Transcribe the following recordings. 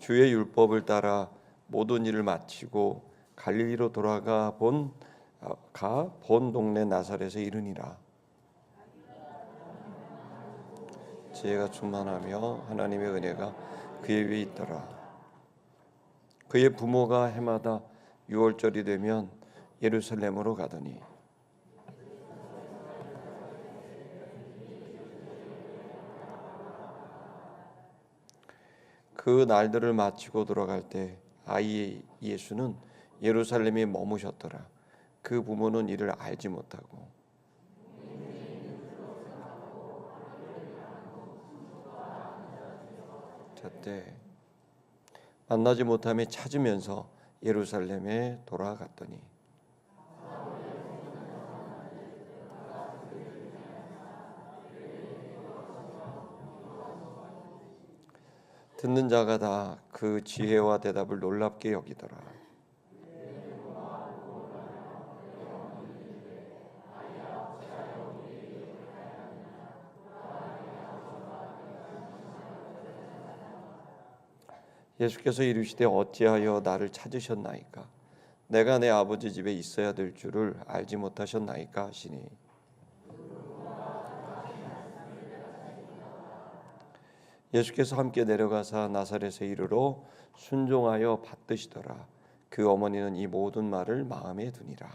주의 율법을 따라 모든 일을 마치고 갈릴리로 돌아가 본 동네 나사렛에 이르니라. 지혜가 충만하며 하나님의 은혜가 그의 위에 있더라. 그의 부모가 해마다 유월절이 되면 예루살렘으로 가더니 그 날들을 마치고 돌아갈 때 아이 예수는 예루살렘에 머무셨더라. 그 부모는 이를 알지 못하고 잣대 만나지 못함에 찾으면서 예루살렘에 돌아갔더니 듣는 자가 다 그 지혜와 대답을 놀랍게 여기더라. 예수께서 이르시되 어찌하여 나를 찾으셨나이까? 내가 내 아버지 집에 있어야 될 줄을 알지 못하셨나이까 하시니 예수께서 함께 내려가사 나사렛에 이르러 순종하여 받드시더라. 그 어머니는 이 모든 말을 마음에 두니라.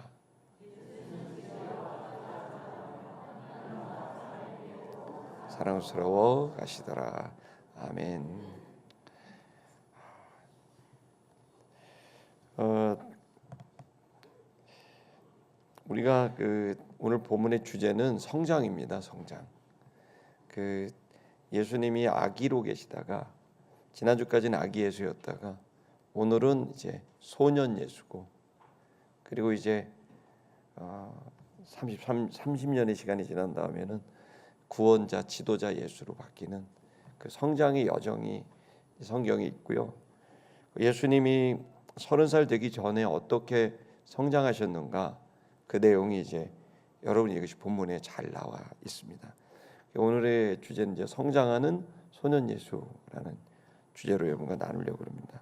사랑스러워 가시더라. 아멘. 우리가 오늘 본문의 주제는 성장입니다. 성장. 예수님이 아기로 계시다가 지난주까지는 아기 예수였다가 오늘은 이제 소년 예수고, 그리고 이제 30년의 시간이 지난 다음에는 구원자, 지도자 예수로 바뀌는 그 성장의 여정이 성경에 있고요. 예수님이 30살 되기 전에 어떻게 성장하셨는가, 그 내용이 이제 여러분 이것이 본문에 잘 나와 있습니다. 오늘의 주제는 이제 성장하는 소년 예수라는 주제로 여러분과 나누려고 합니다.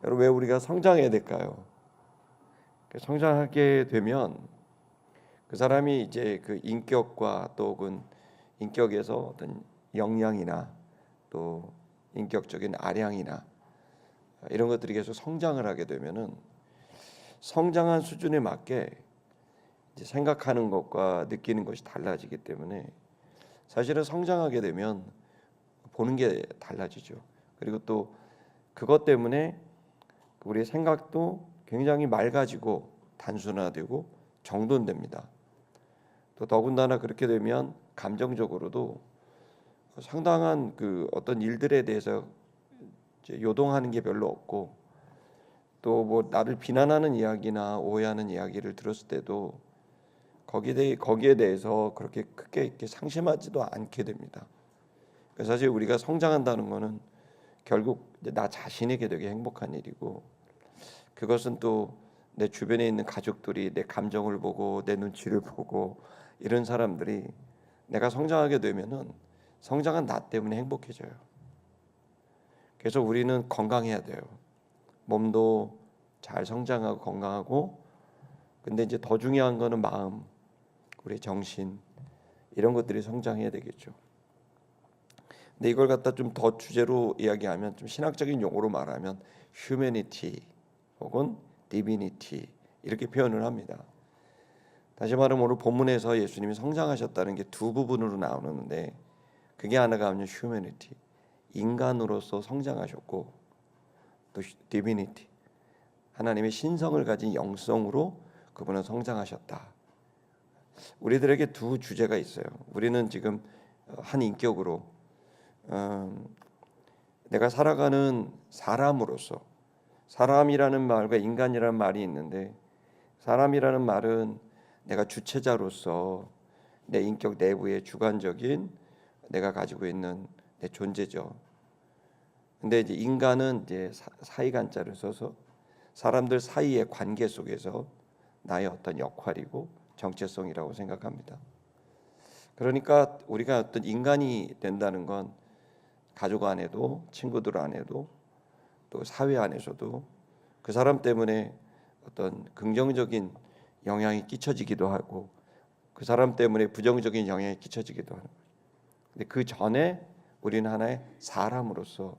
여러분, 왜 우리가 성장해야 될까요? 성장하게 되면 그 사람이 이제 그 인격과 또 혹은 인격에서 어떤 역량이나 또 인격적인 아량이나 이런 것들이 계속 성장을 하게 되면은 성장한 수준에 맞게 이제 생각하는 것과 느끼는 것이 달라지기 때문에 사실은 성장하게 되면 보는 게 달라지죠. 그리고 또 그것 때문에 우리의 생각도 굉장히 맑아지고 단순화되고 정돈됩니다. 또 더군다나 그렇게 되면 감정적으로도 상당한 그 어떤 일들에 대해서 이제 요동하는 게 별로 없고, 또 뭐 나를 비난하는 이야기나 오해하는 이야기를 들었을 때도 거기에 대해서 그렇게 크게 이렇게 상심하지도 않게 됩니다. 그래서 사실 우리가 성장한다는 것은 결국 나 자신에게 되게 행복한 일이고, 그것은 또 내 주변에 있는 가족들이 내 감정을 보고 내 눈치를 보고 이런 사람들이 내가 성장하게 되면은 성장한 나 때문에 행복해져요. 그래서 우리는 건강해야 돼요. 몸도 잘 성장하고 건강하고, 근데 이제 더 중요한 거는 마음, 우리 정신, 이런 것들이 성장해야 되겠죠. 근데 이걸 갖다 좀 더 주제로 이야기하면, 좀 신학적인 용어로 말하면 humanity 혹은 divinity 이렇게 표현을 합니다. 다시 말하면 오늘 본문에서 예수님이 성장하셨다는 게 두 부분으로 나오는데, 그게 하나가 뭐냐면 humanity, 인간으로서 성장하셨고, 또 divinity, 하나님의 신성을 가진 영성으로 그분은 성장하셨다. 우리들에게 두 주제가 있어요. 우리는 지금 한 인격으로 내가 살아가는 사람으로서, 사람이라는 말과 인간이라는 말이 있는데, 사람이라는 말은 내가 주체자로서 내 인격 내부의 주관적인 내가 가지고 있는 내 존재죠. 근데 이제 인간은 이제 사이간자를 써서 사람들 사이의 관계 속에서 나의 어떤 역할이고 정체성이라고 생각합니다. 그러니까 우리가 어떤 인간이 된다는 건 가족 안에도 친구들 안에도 또 사회 안에서도 그 사람 때문에 어떤 긍정적인 영향이 끼쳐지기도 하고 그 사람 때문에 부정적인 영향이 끼쳐지기도 하는 거죠. 근데 그 전에 우리는 하나의 사람으로서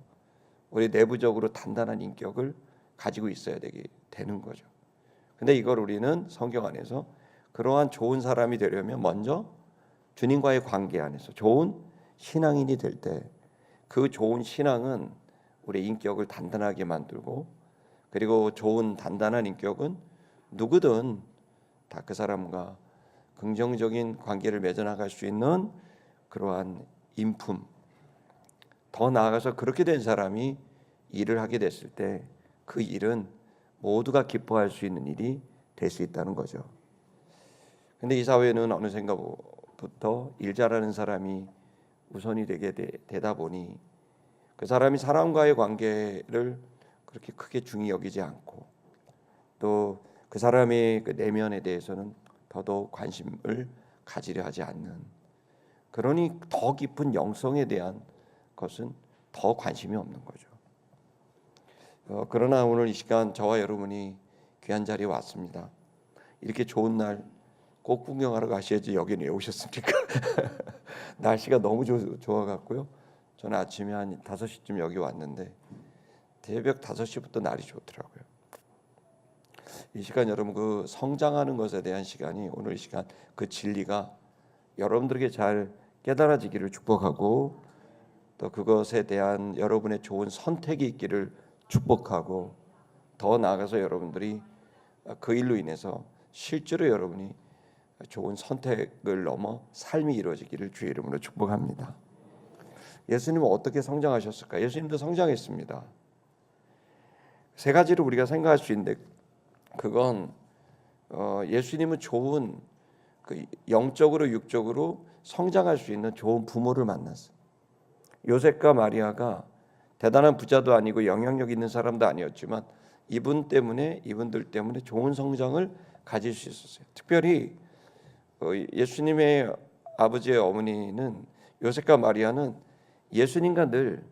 우리 내부적으로 단단한 인격을 가지고 있어야 되는 거죠. 근데 이걸 우리는 성경 안에서 그러한 좋은 사람이 되려면 먼저 주님과의 관계 안에서 좋은 신앙인이 될 때 그 좋은 신앙은 우리 인격을 단단하게 만들고 그리고 좋은 단단한 인격은 누구든 다 그 사람과 긍정적인 관계를 맺어나갈 수 있는 그러한 인품, 더 나아가서 그렇게 된 사람이 일을 하게 됐을 때 그 일은 모두가 기뻐할 수 있는 일이 될 수 있다는 거죠. 근데 이 사회는 어느샌가부터 일 잘하는 사람이 우선이 되다 보니 그 사람이 사람과의 관계를 그렇게 크게 중히 여기지 않고 또 그 사람의 그 내면에 대해서는 더더욱 관심을 가지려 하지 않는, 그러니 더 깊은 영성에 대한 것은 더 관심이 없는 거죠. 그러나 오늘 이 시간 저와 여러분이 귀한 자리에 왔습니다. 이렇게 좋은 날 꼭 구경하러 가셔야지 여기는 왜 오셨습니까? 날씨가 너무 좋아갖고요. 저는 아침에 한 5시쯤 여기 왔는데 새벽 5시부터 날이 좋더라고요. 이 시간 여러분 그 성장하는 것에 대한 시간이, 오늘 이 시간 그 진리가 여러분들에게 잘 깨달아지기를 축복하고 또 그것에 대한 여러분의 좋은 선택이 있기를 축복하고 더 나아가서 여러분들이 그 일로 인해서 실제로 여러분이 좋은 선택을 넘어 삶이 이루어지기를 주의 이름으로 축복합니다. 예수님은 어떻게 성장하셨을까? 예수님도 성장했습니다. 세 가지로 우리가 생각할 수 있는데 그건 예수님은 좋은 그 영적으로 육적으로 성장할 수 있는 좋은 부모를 만났어요. 요셉과 마리아가 대단한 부자도 아니고 영향력 있는 사람도 아니었지만 이분들 때문에 좋은 성장을 가질 수 있었어요. 특별히 예수님의 아버지의 어머니는 요셉과 마리아는 예수님과 늘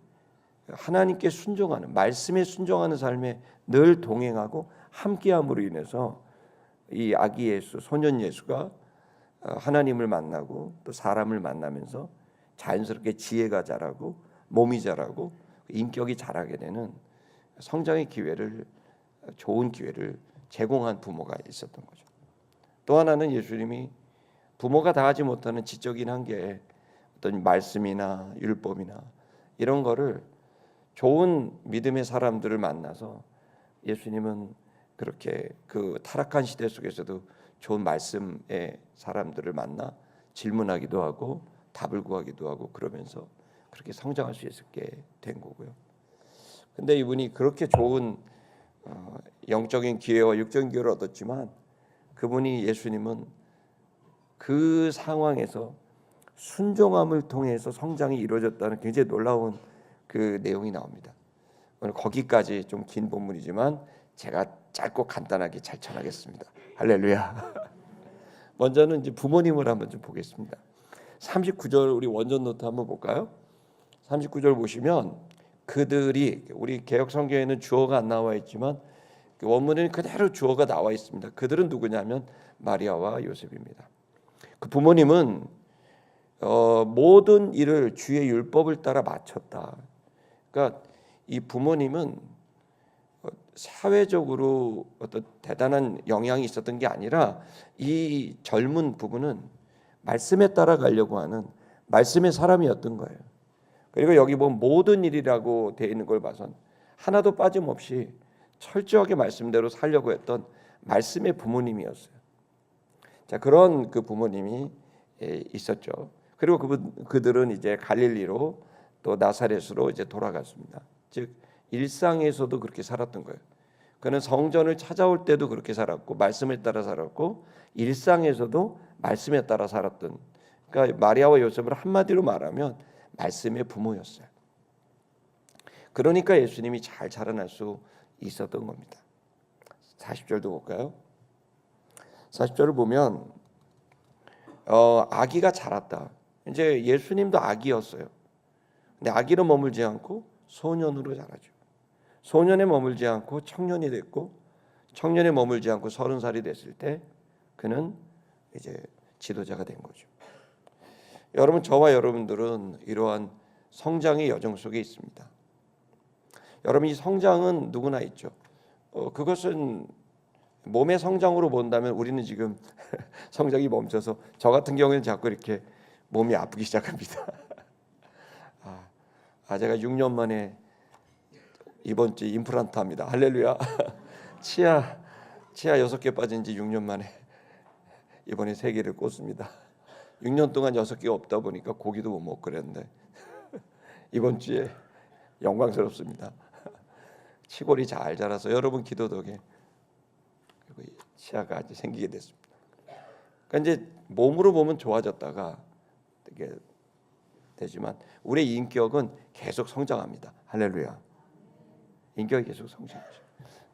하나님께 순종하는, 말씀에 순종하는 삶에 늘 동행하고 함께함으로 인해서 이 아기 예수, 소년 예수가 하나님을 만나고 또 사람을 만나면서 자연스럽게 지혜가 자라고 몸이 자라고 인격이 자라게 되는 성장의 기회를, 좋은 기회를 제공한 부모가 있었던 거죠. 또 하나는 예수님이 부모가 다 하지 못하는 지적인 한계에 어떤 말씀이나 율법이나 이런 거를 좋은 믿음의 사람들을 만나서 예수님은 그렇게 그 타락한 시대 속에서도 좋은 말씀의 사람들을 만나 질문하기도 하고 답을 구하기도 하고 그러면서 그렇게 성장할 수 있게 된 거고요. 근데 이분이 그렇게 좋은 영적인 기회와 육적인 기회를 얻었지만 그분이 예수님은 그 상황에서 순종함을 통해서 성장이 이루어졌다는 굉장히 놀라운 그 내용이 나옵니다. 오늘 거기까지 좀 긴 본문이지만 제가 짧고 간단하게 잘 전하겠습니다. 할렐루야. 먼저는 이제 부모님을 한번 좀 보겠습니다. 39절 우리 원전 노트 한번 볼까요? 39절 보시면 그들이, 우리 개역 성경에는 주어가 안 나와 있지만 원문에는 그대로 주어가 나와 있습니다. 그들은 누구냐면 마리아와 요셉입니다. 그 부모님은 모든 일을 주의 율법을 따라 마쳤다. 그러니까 이 부모님은 사회적으로 어떤 대단한 영향이 있었던 게 아니라 이 젊은 부부는 말씀에 따라가려고 하는 말씀의 사람이었던 거예요. 그리고 여기 보면 모든 일이라고 되어 있는 걸 봐선 하나도 빠짐없이 철저하게 말씀대로 살려고 했던 말씀의 부모님이었어요. 자, 그런 그 부모님이 있었죠. 그리고 그들은 이제 갈릴리로 또 나사렛으로 이제 돌아갔습니다. 즉 일상에서도 그렇게 살았던 거예요. 그는 성전을 찾아올 때도 그렇게 살았고 말씀에 따라 살았고 일상에서도 말씀에 따라 살았던, 그러니까 마리아와 요셉을 한마디로 말하면 말씀의 부모였어요. 그러니까 예수님이 잘 자라날 수 있었던 겁니다. 40절도 볼까요? 40절을 보면 아기가 자랐다. 이제 예수님도 아기였어요. 근데 아기로 머물지 않고 소년으로 자라죠. 소년에 머물지 않고 청년이 됐고, 청년에 머물지 않고 30살이 됐을 때 그는 이제 지도자가 된 거죠. 여러분, 저와 여러분들은 이러한 성장의 여정 속에 있습니다. 여러분, 이 성장은 누구나 있죠. 그것은 몸의 성장으로 본다면 우리는 지금 성장이 멈춰서, 저 같은 경우에는 자꾸 이렇게 몸이 아프기 시작합니다. 제가 6년 만에 이번 주 임플란트 합니다. 할렐루야. 치아 6개 빠진 지 6년 만에 이번에 3개를 꽂습니다. 6년 동안 6개가 없다 보니까 고기도 못 먹고 그랬는데 이번 주에 영광스럽습니다. 치골이 잘 자라서 여러분 기도 덕에 치아가 이제 생기게 됐습니다. 그러니까 이제 몸으로 보면 좋아졌다가 되게 되지만 우리의 인격은 계속 성장합니다. 할렐루야. 인격이 계속 성장하죠.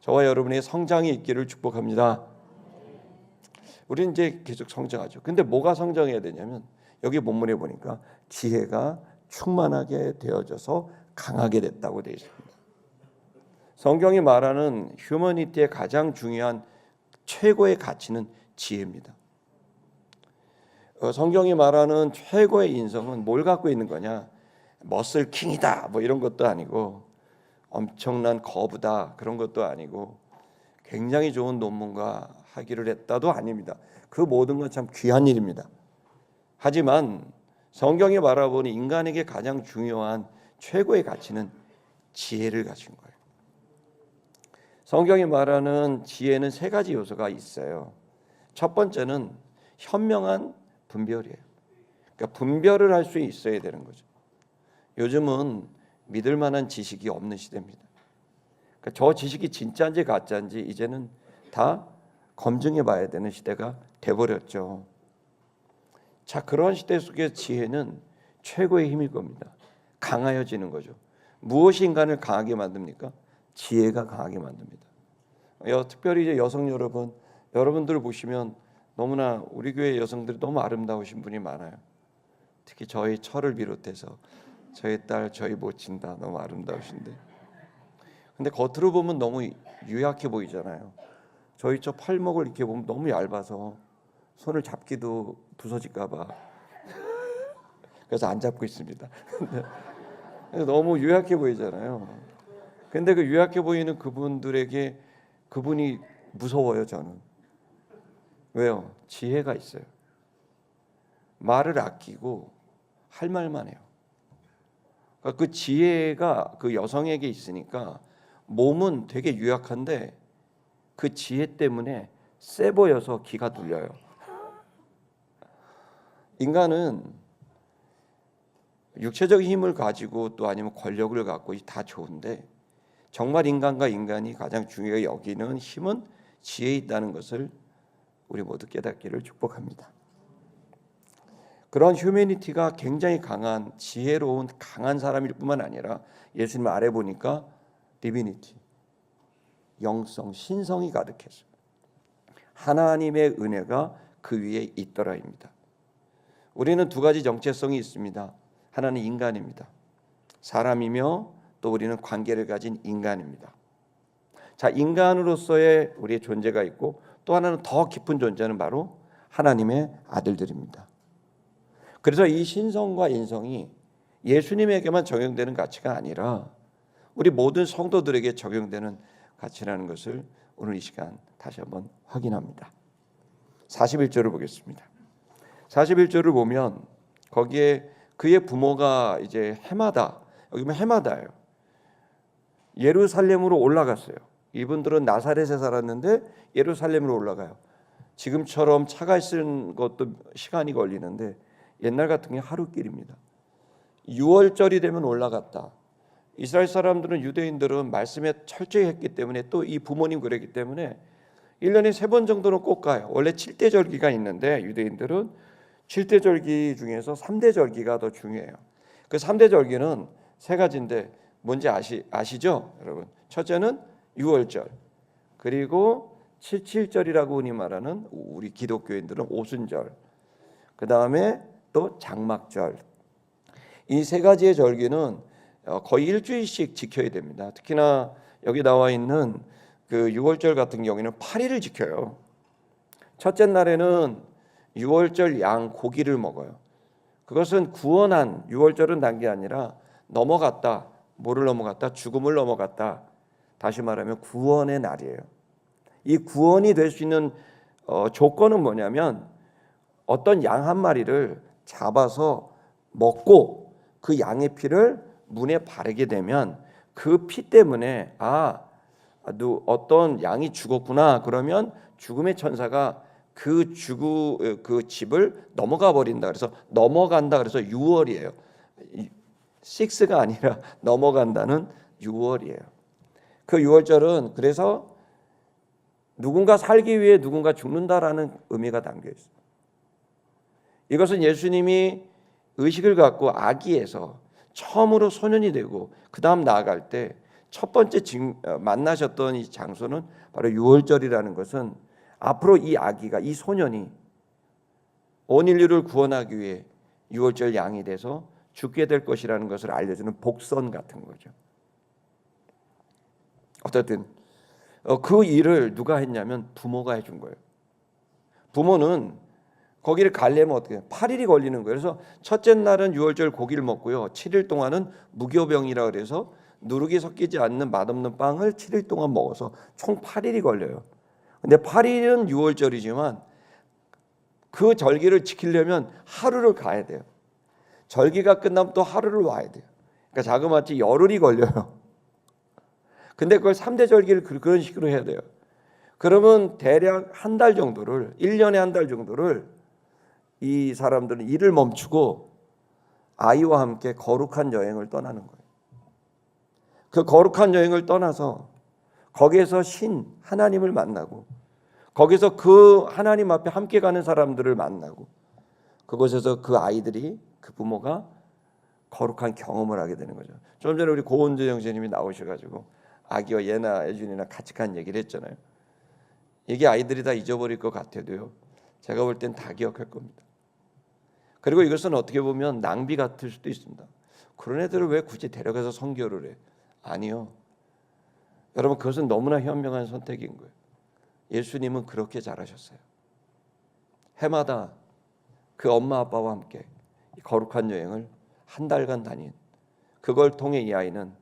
저와 여러분의 성장이 있기를 축복합니다. 우리는 이제 계속 성장하죠. 근데 뭐가 성장해야 되냐면, 여기 본문에 보니까 지혜가 충만하게 되어져서 강하게 됐다고 되어 있습니다. 성경이 말하는 휴머니티의 가장 중요한 최고의 가치는 지혜입니다. 성경이 말하는 최고의 인성은 뭘 갖고 있는 거냐? 머슬 킹이다 뭐 이런 것도 아니고, 엄청난 거부다 그런 것도 아니고, 굉장히 좋은 논문가 하기를 했다도 아닙니다. 그 모든 건 참 귀한 일입니다. 하지만 성경이 바라보는 인간에게 가장 중요한 최고의 가치는 지혜를 가진 거예요. 성경이 말하는 지혜는 3가지 요소가 있어요. 첫 번째는 현명한 분별이에요. 그러니까 분별을 할 수 있어야 되는 거죠. 요즘은 믿을 만한 지식이 없는 시대입니다. 그러니까 저 지식이 진짜인지 가짜인지 이제는 다 검증해 봐야 되는 시대가 돼버렸죠. 자, 그런 시대 속의 지혜는 최고의 힘일 겁니다. 강하여지는 거죠. 무엇이 인간을 강하게 만듭니까? 지혜가 강하게 만듭니다. 특별히 이제 여성 여러분들을 보시면 너무나 우리 교회 여성들이 너무 아름다우신 분이 많아요. 특히 저희 철을 비롯해서 저희 딸, 저희 모친 다 너무 아름다우신데, 근데 겉으로 보면 너무 유약해 보이잖아요. 저희 저 팔목을 이렇게 보면 너무 얇아서 손을 잡기도 부서질까 봐 그래서 안 잡고 있습니다. 너무 유약해 보이잖아요. 근데 그 유약해 보이는 그분들에게 그분이 무서워요. 저는. 왜요? 지혜가 있어요. 말을 아끼고 할 말만 해요. 그러니까 그 지혜가 그 여성에게 있으니까 몸은 되게 유약한데 그 지혜 때문에 세 보여서 기가 눌려요. 인간은 육체적인 힘을 가지고 또 아니면 권력을 갖고 다 좋은데, 정말 인간과 인간이 가장 중요하게 여기는 힘은 지혜에 있다는 것을 우리 모두 깨닫기를 축복합니다. 그런 휴머니티가 굉장히 강한, 지혜로운 강한 사람일 뿐만 아니라 예수님 아래 보니까 디비니티, 영성, 신성이 가득했어요. 하나님의 은혜가 그 위에 있더라입니다. 우리는 2가지 정체성이 있습니다. 하나는 인간입니다. 사람이며 또 우리는 관계를 가진 인간입니다. 자, 인간으로서의 우리의 존재가 있고, 또 하나는 더 깊은 존재는 바로 하나님의 아들들입니다. 그래서 이 신성과 인성이 예수님에게만 적용되는 가치가 아니라 우리 모든 성도들에게 적용되는 가치라는 것을 오늘 이 시간 다시 한번 확인합니다. 41절을 보겠습니다. 41절을 보면 거기에 그의 부모가 이제 해마다, 여기 보면 해마다예요. 예루살렘으로 올라갔어요. 이분들은 나사렛에 살았는데 예루살렘으로 올라가요. 지금처럼 차가 있는 것도 시간이 걸리는데 옛날 같은 게 하루길입니다. 6월절이 되면 올라갔다. 이스라엘 사람들은, 유대인들은 말씀에 철저히 했기 때문에, 또 이 부모님 그랬기 때문에 1년에 3번 정도는 꼭 가요. 원래 7대 절기가 있는데 유대인들은 7대 절기 중에서 3대 절기가 더 중요해요. 그 3대 절기는 3가지인데 뭔지 아시죠? 여러분, 첫째는 6월절, 그리고 7.7절이라고 흔히 말하는 우리 기독교인들은 오순절, 그 다음에 또 장막절. 이 3가지의 절기는 거의 일주일씩 지켜야 됩니다. 특히나 여기 나와 있는 그 유월절 같은 경우에는 8일을 지켜요. 첫째 날에는 유월절 양 고기를 먹어요. 그것은 구원한, 유월절은 난 게 아니라 넘어갔다. 뭐를 넘어갔다? 죽음을 넘어갔다. 다시 말하면 구원의 날이에요. 이 구원이 될 수 있는 조건은 뭐냐면 어떤 양 한 마리를 잡아서 먹고 그 양의 피를 문에 바르게 되면 그 피 때문에 어떤 양이 죽었구나. 그러면 죽음의 천사가 그 집을 넘어가 버린다. 그래서 넘어간다. 그래서 유월이에요. 6가 아니라 넘어간다는 유월이에요. 그 유월절은 그래서 누군가 살기 위해 누군가 죽는다라는 의미가 담겨 있어요. 이것은 예수님이 의식을 갖고 아기에서 처음으로 소년이 되고 그 다음 나아갈 때 첫 번째 만나셨던 이 장소는 바로 유월절이라는 것은 앞으로 이 아기가, 이 소년이 온 인류를 구원하기 위해 유월절 양이 돼서 죽게 될 것이라는 것을 알려주는 복선 같은 거죠. 어쨌든 그 일을 누가 했냐면 부모가 해준 거예요. 부모는 거기를 가려면 어떻게 해요? 8일이 걸리는 거예요. 그래서 첫째 날은 유월절 고기를 먹고요. 7일 동안은 무교병이라 그래서 누룩이 섞이지 않는 맛없는 빵을 7일 동안 먹어서 총 8일이 걸려요. 근데 8일은 유월절이지만 그 절기를 지키려면 하루를 가야 돼요. 절기가 끝나면 또 하루를 와야 돼요. 그러니까 자그마치 열흘이 걸려요. 근데 그걸 3대 절기를 그런 식으로 해야 돼요. 그러면 대략 한 달 정도를, 1년에 한 달 정도를 이 사람들은 일을 멈추고 아이와 함께 거룩한 여행을 떠나는 거예요. 그 거룩한 여행을 떠나서 거기에서 하나님을 만나고 거기서 그 하나님 앞에 함께 가는 사람들을 만나고 그곳에서 그 아이들이, 그 부모가 거룩한 경험을 하게 되는 거죠. 좀 전에 우리 고은재 형제님이 나오셔가지고 아기와 예나 예준이나 같이 간 얘기를 했잖아요. 이게 아이들이 다 잊어버릴 것 같아도요, 제가 볼 땐 다 기억할 겁니다. 그리고 이것은 어떻게 보면 낭비 같을 수도 있습니다. 그런 애들을 왜 굳이 데려가서 선교를 해? 아니요. 여러분, 그것은 너무나 현명한 선택인 거예요. 예수님은 그렇게 잘하셨어요. 해마다 그 엄마 아빠와 함께 거룩한 여행을 한 달간 다닌, 그걸 통해 이 아이는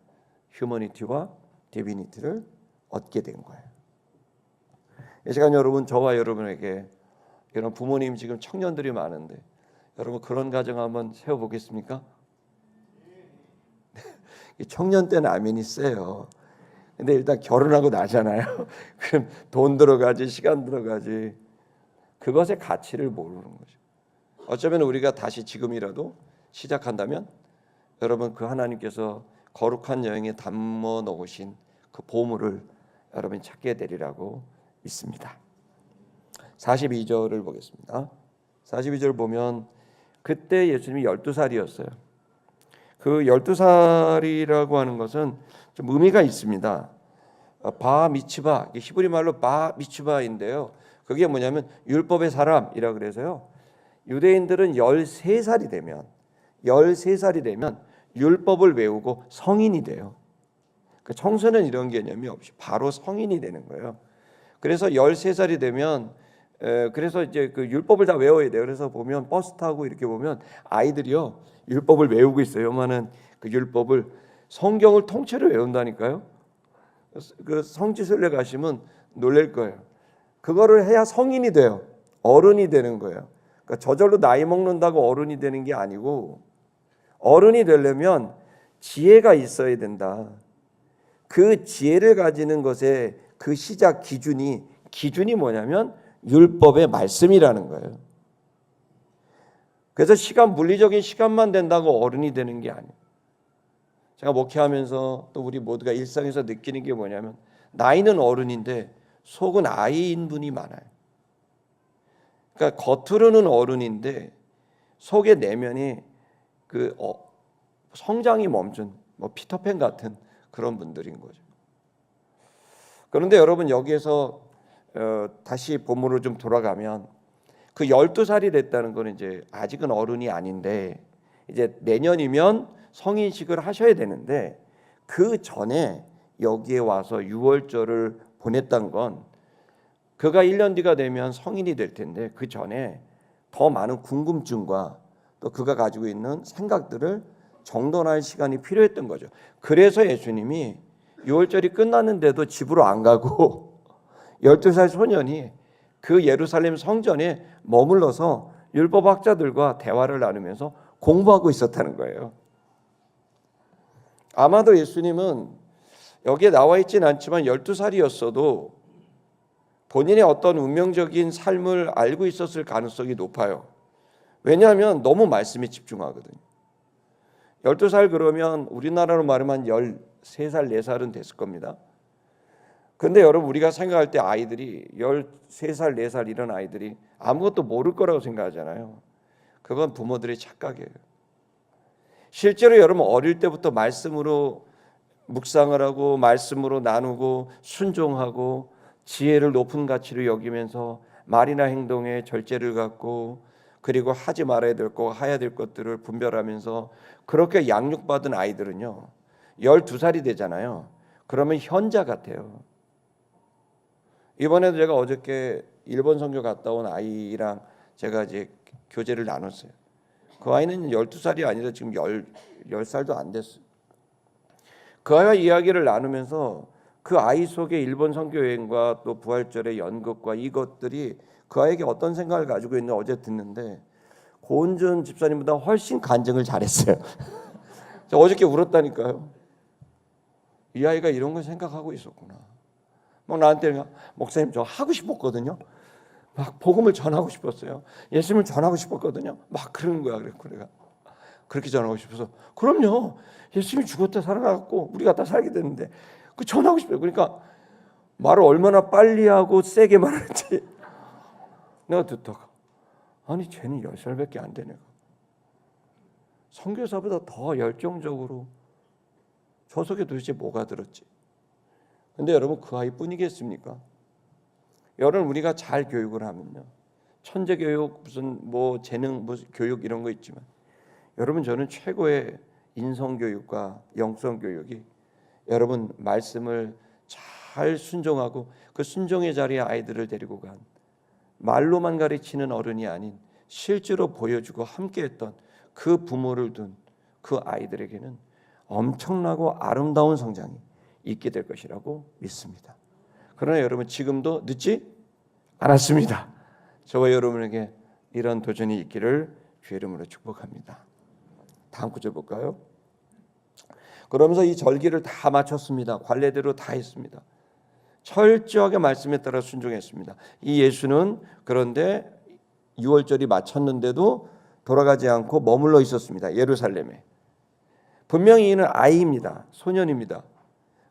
휴머니티와 디비니티를 얻게 된 거예요. 이 시간 여러분, 저와 여러분에게, 이런 부모님 지금 청년들이 많은데 여러분 그런 가정 한번 세워보겠습니까? 청년 때는 아멘이 세요. 근데 일단 결혼하고 나잖아요. 그럼 돈 들어가지, 시간 들어가지. 그것의 가치를 모르는 거죠. 어쩌면 우리가 다시 지금이라도 시작한다면 여러분 그 하나님께서 거룩한 여행에 담아 놓으신 그 보물을 여러분이 찾게 되리라고 믿습니다. 42절을 보겠습니다. 42절 보면 그때 예수님이 12살이었어요. 그 12살이라고 하는 것은 좀 의미가 있습니다. 바 미츠바, 히브리 말로 바 미츠바인데요. 그게 뭐냐면 율법의 사람이라 그래서요. 유대인들은 13살이 되면 율법을 외우고 성인이 돼요. 그 청소년 이런 개념이 없이 바로 성인이 되는 거예요. 그래서 13살이 되면 그래서 이제 그 율법을 다 외워야 돼요. 그래서 보면 버스 타고 이렇게 보면 아이들이요 율법을 외우고 있어요. 요만한 그 율법을, 성경을 통째로 외운다니까요. 그 성지순례 가시면 놀랄 거예요. 그거를 해야 성인이 돼요. 어른이 되는 거예요. 그러니까 저절로 나이 먹는다고 어른이 되는 게 아니고, 어른이 되려면 지혜가 있어야 된다. 그 지혜를 가지는 것의 그 시작 기준이 뭐냐면 율법의 말씀이라는 거예요. 그래서 물리적인 시간만 된다고 어른이 되는 게 아니에요. 제가 목회하면서 또 우리 모두가 일상에서 느끼는 게 뭐냐면 나이는 어른인데 속은 아이인 분이 많아요. 그러니까 겉으로는 어른인데 속의 내면이 성장이 멈춘 피터팬 같은 그런 분들인 거죠. 그런데 여러분 여기에서 다시 본문으로 좀 돌아가면 그 12살이 됐다는 건 이제 아직은 어른이 아닌데 이제 내년이면 성인식을 하셔야 되는데 그 전에 여기에 와서 유월절을 보냈던 건 그가 1년 뒤가 되면 성인이 될 텐데 그 전에 더 많은 궁금증과 또 그가 가지고 있는 생각들을 정돈할 시간이 필요했던 거죠. 그래서 예수님이 유월절이 끝났는데도 집으로 안 가고 12살 소년이 그 예루살렘 성전에 머물러서 율법학자들과 대화를 나누면서 공부하고 있었다는 거예요. 아마도 예수님은 여기에 나와 있지는 않지만 12살이었어도 본인의 어떤 운명적인 삶을 알고 있었을 가능성이 높아요. 왜냐하면 너무 말씀에 집중하거든요. 12살 그러면 우리나라로 말하면 13살, 4살은 됐을 겁니다. 근데 여러분 우리가 생각할 때 아이들이 13살, 4살 이런 아이들이 아무것도 모를 거라고 생각하잖아요. 그건 부모들의 착각이에요. 실제로 여러분 어릴 때부터 말씀으로 묵상을 하고 말씀으로 나누고 순종하고 지혜를 높은 가치로 여기면서 말이나 행동에 절제를 갖고 그리고 하지 말아야 될 거 해야 될 것들을 분별하면서 그렇게 양육받은 아이들은요 12살이 되잖아요. 그러면 현자 같아요. 이번에도 제가 어저께 일본 선교 갔다 온 아이랑 제가 이제 교제를 나눴어요. 그 아이는 12살이 아니라 지금 10살도 안 됐어요. 그 아이와 이야기를 나누면서 그 아이 속에 일본 선교 여행과 또 부활절의 연극과 이것들이 그 아이에게 어떤 생각을 가지고 있는지 어제 듣는데 고은준 집사님보다 훨씬 간증을 잘했어요. 저 어저께 울었다니까요. 이 아이가 이런 걸 생각하고 있었구나. 막 나한테 목사님 저 하고 싶었거든요. 막 복음을 전하고 싶었어요. 예수님을 전하고 싶었거든요. 막 그러는 거야. 그랬고 내가 그렇게 전하고 싶어서 그럼요. 예수님이 죽었다 살아났고 우리가 다 살게 됐는데 그 전하고 싶어요. 그러니까 말을 얼마나 빨리 하고 세게 말하는지 내가 듣다가 아니 쟤는 10살밖에 안 되네. 선교사보다 더 열정적으로 저 속에 도대체 뭐가 들었지? 근데 여러분 그 아이뿐이겠습니까? 여러분 우리가 잘 교육을 하면요 천재 교육 무슨 뭐 재능 뭐 교육 이런 거 있지만 여러분 저는 최고의 인성 교육과 영성 교육이 여러분 말씀을 잘 순종하고 그 순종의 자리에 아이들을 데리고 간 말로만 가르치는 어른이 아닌 실제로 보여주고 함께했던 그 부모를 둔 그 아이들에게는 엄청나고 아름다운 성장이 있게 될 것이라고 믿습니다. 그러나 여러분 지금도 늦지 않았습니다. 저와 여러분에게 이런 도전이 있기를 주의 이름으로 축복합니다. 다음 구절 볼까요? 그러면서 이 절기를 다 마쳤습니다. 관례대로 다 했습니다. 철저하게 말씀에 따라 순종했습니다. 이 예수는 그런데 유월절이 마쳤는데도 돌아가지 않고 머물러 있었습니다. 예루살렘에. 분명히 이는 아이입니다. 소년입니다.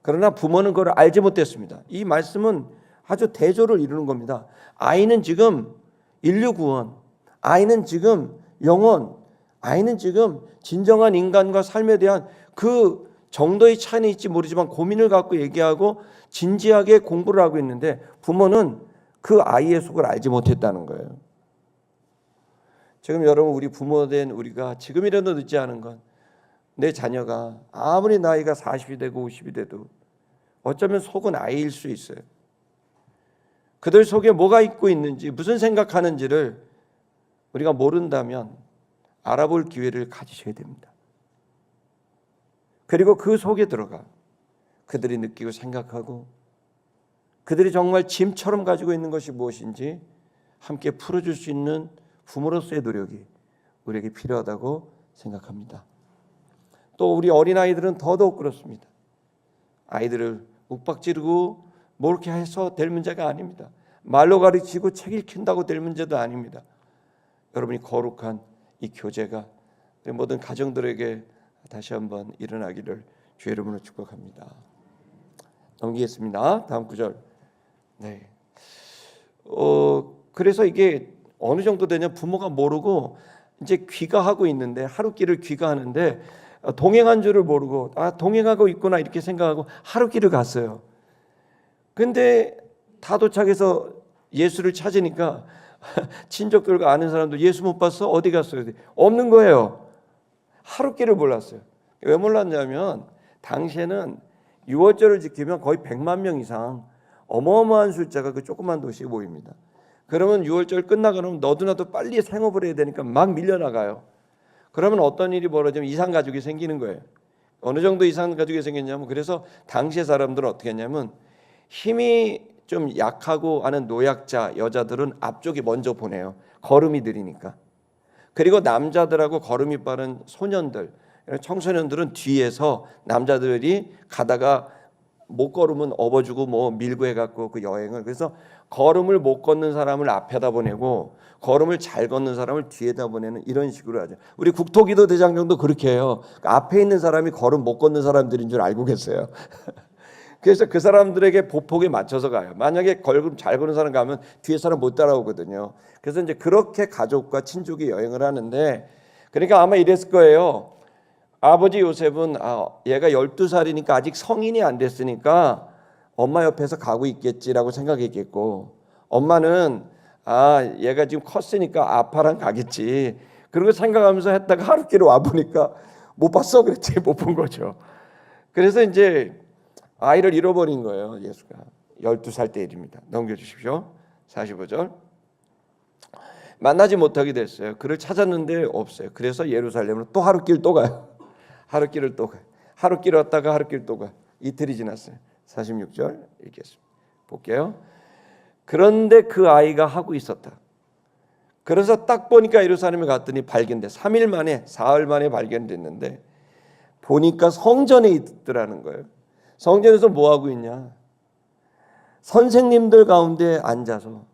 그러나 부모는 그걸 알지 못했습니다. 이 말씀은 아주 대조를 이루는 겁니다. 아이는 지금 인류 구원, 아이는 지금 영혼, 아이는 지금 진정한 인간과 삶에 대한 그 정도의 차이는 있지 모르지만 고민을 갖고 얘기하고 진지하게 공부를 하고 있는데 부모는 그 아이의 속을 알지 못했다는 거예요. 지금 여러분 우리 부모 된 우리가 지금이라도 늦지 않은 건 내 자녀가 아무리 나이가 40이 되고 50이 돼도 어쩌면 속은 아이일 수 있어요. 그들 속에 뭐가 있고 있는지 무슨 생각하는지를 우리가 모른다면 알아볼 기회를 가지셔야 됩니다. 그리고 그 속에 들어가 그들이 느끼고 생각하고 그들이 정말 짐처럼 가지고 있는 것이 무엇인지 함께 풀어줄 수 있는 부모로서의 노력이 우리에게 필요하다고 생각합니다. 또 우리 어린아이들은 더더욱 그렇습니다. 아이들을 욱박지르고 뭐 이렇게 해서 될 문제가 아닙니다. 말로 가르치고 책 읽힌다고 될 문제도 아닙니다. 여러분이 거룩한 이 교제가 모든 가정들에게 다시 한번 일어나기를 주의 이름으로 축복합니다. 넘기겠습니다. 다음 구절. 네. 그래서 이게 어느 정도 되냐 부모가 모르고 이제 귀가하고 있는데 하루길을 귀가하는데 동행한 줄을 모르고 동행하고 있구나 이렇게 생각하고 하루길을 갔어요. 근데 다 도착해서 예수를 찾으니까 친족들과 아는 사람도 예수 못 봤어? 어디 갔어요? 없는 거예요. 하루길을 몰랐어요. 왜 몰랐냐면 당시에는 유월절을 지키면 거의 100만 명 이상 어마어마한 숫자가 그 조그만 도시에 모입니다. 그러면 유월절 끝나고 나면 너도나도 빨리 생업을 해야 되니까 막 밀려나가요. 그러면 어떤 일이 벌어지면 이상 가족이 생기는 거예요. 어느 정도 이상 가족이 생겼냐면, 그래서 당시의 사람들은 어떻게 했냐면 힘이 좀 약하고 하는 노약자 여자들은 앞쪽에 먼저 보내요. 걸음이 느리니까. 그리고 남자들하고 걸음이 빠른 소년들, 청소년들은 뒤에서 남자들이 가다가 못 걸으면 업어주고 뭐 밀고 해갖고 그 여행을, 그래서 걸음을 못 걷는 사람을 앞에다 보내고 걸음을 잘 걷는 사람을 뒤에다 보내는 이런 식으로 하죠. 우리 국토기도 대장정도 그렇게 해요. 앞에 있는 사람이 걸음 못 걷는 사람들인 줄 알고 계세요. 그래서 그 사람들에게 보폭에 맞춰서 가요. 만약에 걸음 잘 걷는 사람 가면 뒤에 사람 못 따라오거든요. 그래서 이제 그렇게 가족과 친족이 여행을 하는데, 그러니까 아마 이랬을 거예요. 아버지 요셉은 얘가 12살이니까 아직 성인이 안 됐으니까 엄마 옆에서 가고 있겠지라고 생각했겠고, 엄마는 얘가 지금 컸으니까 아빠랑 가겠지 그리고 생각하면서 했다가 하루끼리 와보니까 못 봤어 그랬지. 못 본 거죠. 그래서 이제 아이를 잃어버린 거예요. 예수가 12살 때 일입니다. 넘겨주십시오. 45절. 만나지 못하게 됐어요. 그를 찾았는데 없어요. 그래서 예루살렘으로 또 하루길 또 가요. 하루길을 또 가요. 하루길 왔다가 하루길 또 가요. 이틀이 지났어요. 46절 읽겠습니다. 볼게요. 그런데 그 아이가 하고 있었다. 그래서 딱 보니까 예루살렘에 갔더니 발견돼. 3일 만에, 사흘 만에 발견됐는데 보니까 성전에 있더라는 거예요. 성전에서 뭐 하고 있냐? 선생님들 가운데 앉아서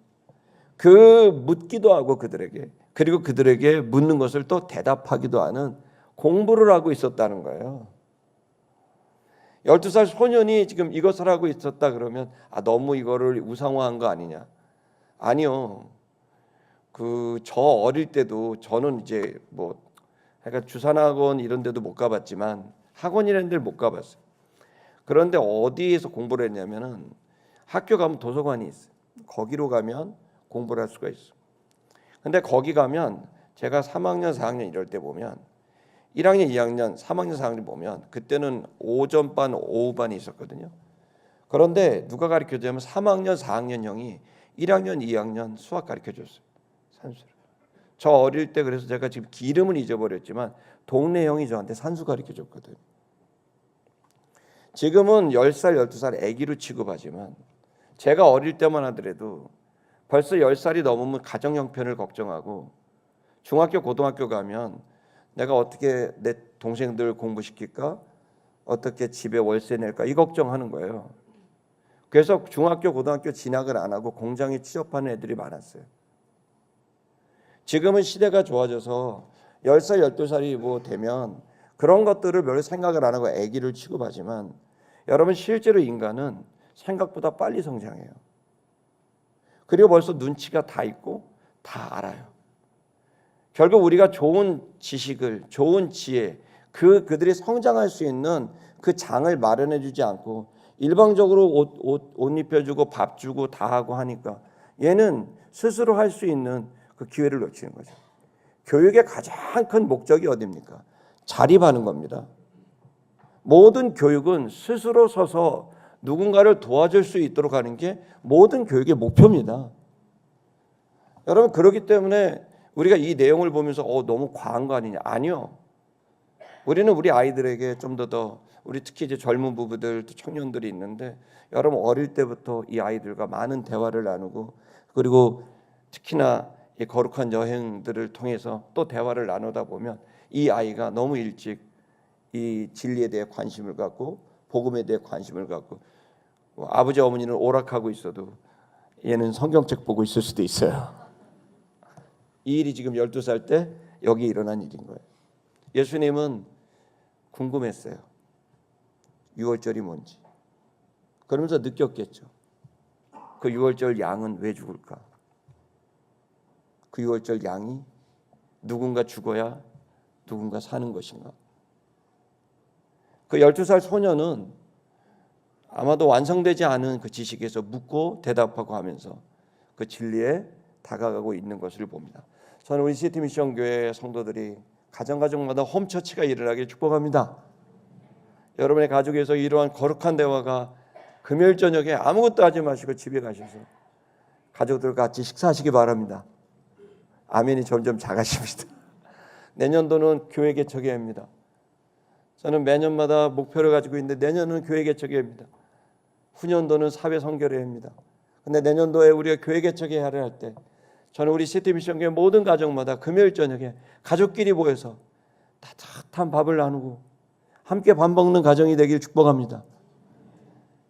묻기도 하고 그들에게, 그리고 그들에게 묻는 것을 또 대답하기도 하는 공부를 하고 있었다는 거예요. 12살 소년이 지금 이것을 하고 있었다 그러면 너무 이거를 우상화한 거 아니냐? 아니요. 저 어릴 때도 저는 이제 그러니까 주산학원 이런 데도 못 가봤지만 학원 이런 데를 못 가봤어요. 그런데 어디에서 공부를 했냐면은 학교 가면 도서관이 있어요. 거기로 가면 공부를 할 수가 있어요. 근데 거기 가면 제가 3학년, 4학년 이럴 때 보면 1학년, 2학년, 3학년, 4학년 보면 그때는 오전반, 오후반이 있었거든요. 그런데 누가 가르쳐주냐면 3학년, 4학년 형이 1학년, 2학년 수학 가르쳐줬어요. 산수를. 저 어릴 때 그래서 제가 지금 이름은 잊어버렸지만 동네 형이 저한테 산수 가르쳐줬거든요. 지금은 10살, 12살 아기로 취급하지만 제가 어릴 때만 하더라도 벌써 10살이 넘으면 가정 형편을 걱정하고 중학교, 고등학교 가면 내가 어떻게 내 동생들 공부시킬까? 어떻게 집에 월세 낼까? 이 걱정하는 거예요. 그래서 중학교, 고등학교 진학을 안 하고 공장에 취업하는 애들이 많았어요. 지금은 시대가 좋아져서 10살, 12살이 되면 그런 것들을 별로 생각을 안 하고 아기를 취급하지만 여러분 실제로 인간은 생각보다 빨리 성장해요. 그리고 벌써 눈치가 다 있고 다 알아요. 결국 우리가 좋은 지식을, 좋은 지혜, 그들이 성장할 수 있는 그 장을 마련해 주지 않고 일방적으로 옷 입혀주고 밥 주고 다 하고 하니까 얘는 스스로 할 수 있는 그 기회를 놓치는 거죠. 교육의 가장 큰 목적이 어디입니까? 자립하는 겁니다. 모든 교육은 스스로 서서 누군가를 도와줄 수 있도록 하는 게 모든 교육의 목표입니다. 여러분 그렇기 때문에 우리가 이 내용을 보면서 너무 과한 거 아니냐? 아니요. 우리는 우리 아이들에게 좀 더 우리 특히 이제 젊은 부부들, 청년들이 있는데 여러분 어릴 때부터 이 아이들과 많은 대화를 나누고 그리고 특히나 이 거룩한 여행들을 통해서 또 대화를 나누다 보면 이 아이가 너무 일찍 이 진리에 대해 관심을 갖고 복음에 대해 관심을 갖고 아버지 어머니는 오락하고 있어도 얘는 성경책 보고 있을 수도 있어요. 이 일이 지금 12살 때 여기 일어난 일인 거예요. 예수님은 궁금했어요. 유월절이 뭔지. 그러면서 느꼈겠죠. 그 유월절 양은 왜 죽을까? 그 유월절 양이 누군가 죽어야 누군가 사는 것인가? 그 12살 소년은 아마도 완성되지 않은 그 지식에서 묻고 대답하고 하면서 그 진리에 다가가고 있는 것을 봅니다. 저는 우리 시티 미션 교회 성도들이 가정마다 홈처치가 일어나길 축복합니다. 여러분의 가족에서 이러한 거룩한 대화가 금요일 저녁에 아무것도 하지 마시고 집에 가셔서 가족들 같이 식사하시기 바랍니다. 아멘이 점점 작아집니다. 내년도는 교회 개척회입니다. 저는 매년마다 목표를 가지고 있는데 내년은 교회 개척회입니다. 후년도는 사회 선교회입니다. 근데 내년도에 우리가 교회 개척회를 할 때 저는 우리 시티미션교회 모든 가정마다 금요일 저녁에 가족끼리 모여서 따뜻한 밥을 나누고 함께 밥 먹는 가정이 되길 축복합니다.